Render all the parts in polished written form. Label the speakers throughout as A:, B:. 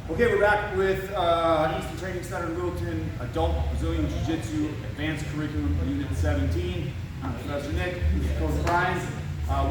A: Okay, we're back with Eastern Training Center Littleton Adult Brazilian Jiu-Jitsu Advanced Curriculum Unit 17. I'm Professor Nick, this is Coach Brian.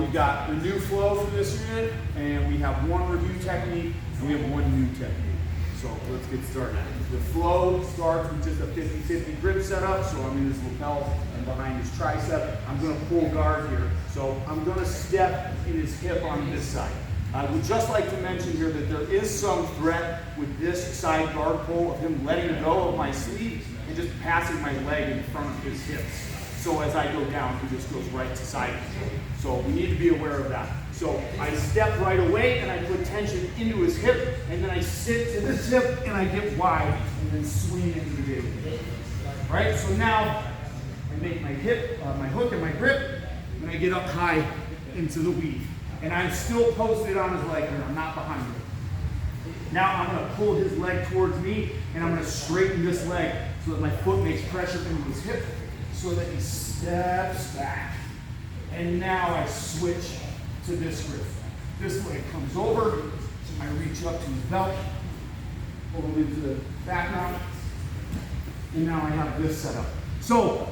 A: We've got the new flow for this unit, and we have one review technique, and we have one new technique. So let's get started. The flow starts with just a 50-50 grip setup, so I'm in his lapel and behind his tricep. I'm going to pull guard here, so I'm going to step in his hip on this side. I would just like to mention here that there is some threat with this side guard pull of him letting go of my sleeve and just passing my leg in front of his hips. So as I go down, he just goes right to side control. So we need to be aware of that. So I step right away and I put tension into his hip, and then I sit to this hip and I get wide and then swing into the daily. All right, so now I make my hip, my hook and my grip, and I get up high into the weave. And I'm still posted on his leg here, I'm not behind him. Now I'm going to pull his leg towards me, and I'm going to straighten this leg so that my foot makes pressure into his hip so that he steps back. And now I switch to this grip. This leg comes over, I reach up to his belt, pull him into the back mount, and now I have this set up. So,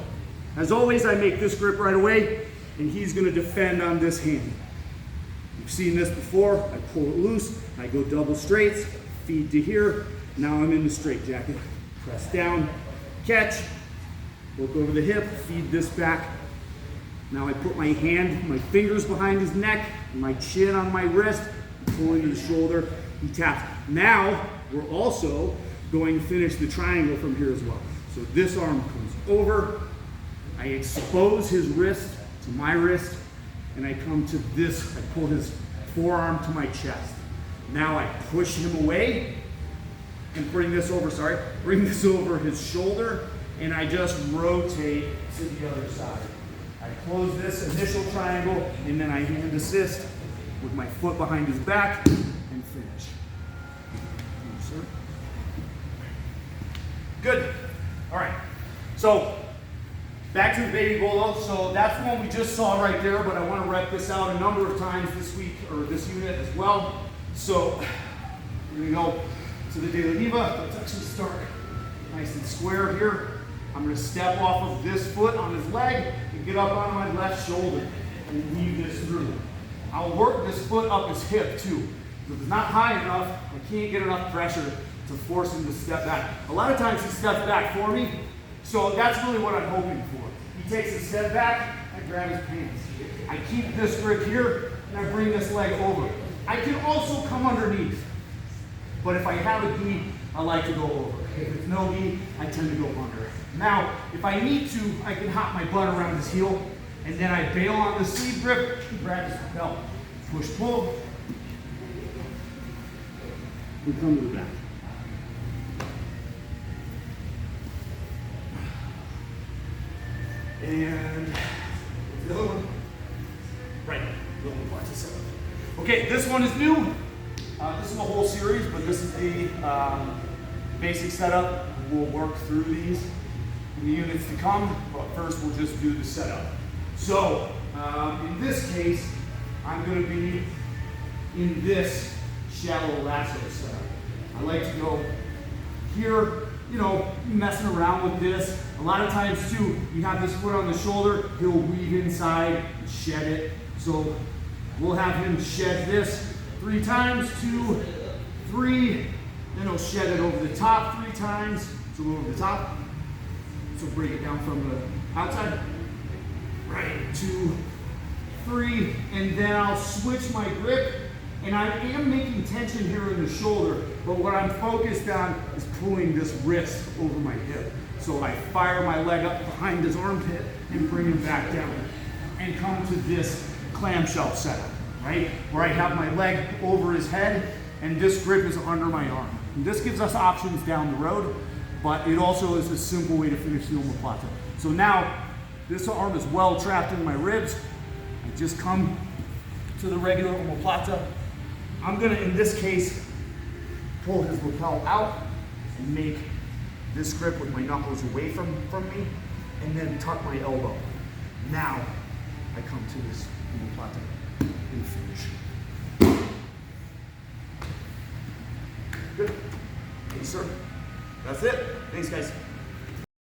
A: as always, I make this grip right away, and he's going to defend on this hand. You've seen this before. I pull it loose, I go double straights, feed to here. Now I'm in the straight jacket. Press down, catch, look over the hip, feed this back. Now I put my hand, my fingers behind his neck, my chin on my wrist, pull into the shoulder, he taps. Now we're also going to finish the triangle from here as well. So this arm comes over, I expose his wrist to my wrist, and I come to this, I pull his forearm to my chest. Now I push him away and bring this over his shoulder, and I just rotate to the other side. I close this initial triangle, and then I hand assist with my foot behind his back and finish. Good. All right. So back to the baby bolo. So that's the one we just saw right there, but I want to rep this out a number of times this week, or this unit as well. So we're going to go to the de la diva. Let's actually start nice and square here. I'm going to step off of this foot on his leg and get up on my left shoulder and weave this through. I'll work this foot up his hip too. If it's not high enough, I can't get enough pressure to force him to step back. A lot of times he steps back for me, so that's really what I'm hoping for. He takes a step back, I grab his pants. I keep this grip here, and I bring this leg over. I can also come underneath, but if I have a gi, I like to go over. If it's no gi, I tend to go under. Now, if I need to, I can hop my butt around his heel, and then I bail on the sleeve grip and grab his belt. Push, pull. We come to the back. And the other one, right, okay, this one is new. This is a whole series, but this is the basic setup. We'll work through these in the units to come, but first we'll just do the setup. So, in this case, I'm going to be in this shallow lasso setup. I like to go here, you know, messing around with this. A lot of times too, you have this foot on the shoulder, he'll weave inside and shed it. So we'll have him shed this 3 times, 2, 3, then he'll shed it over the top 3 times. So go over the top. So break it down from the outside. Right, 2, 3, and then I'll switch my grip. And I am making tension here in the shoulder, but what I'm focused on is pulling this wrist over my hip. So I fire my leg up behind his armpit and bring him back down. And come to this clamshell setup, right? Where I have my leg over his head, and this grip is under my arm. And this gives us options down the road, but it also is a simple way to finish the omoplata. So now, this arm is well trapped in my ribs. I just come to the regular omoplata. I'm gonna, in this case, pull his lapel out and make this grip with my knuckles away from me, and then tuck my elbow. Now, I come to this omoplata and finish. Good. Yes, sir. That's it. Thanks, guys.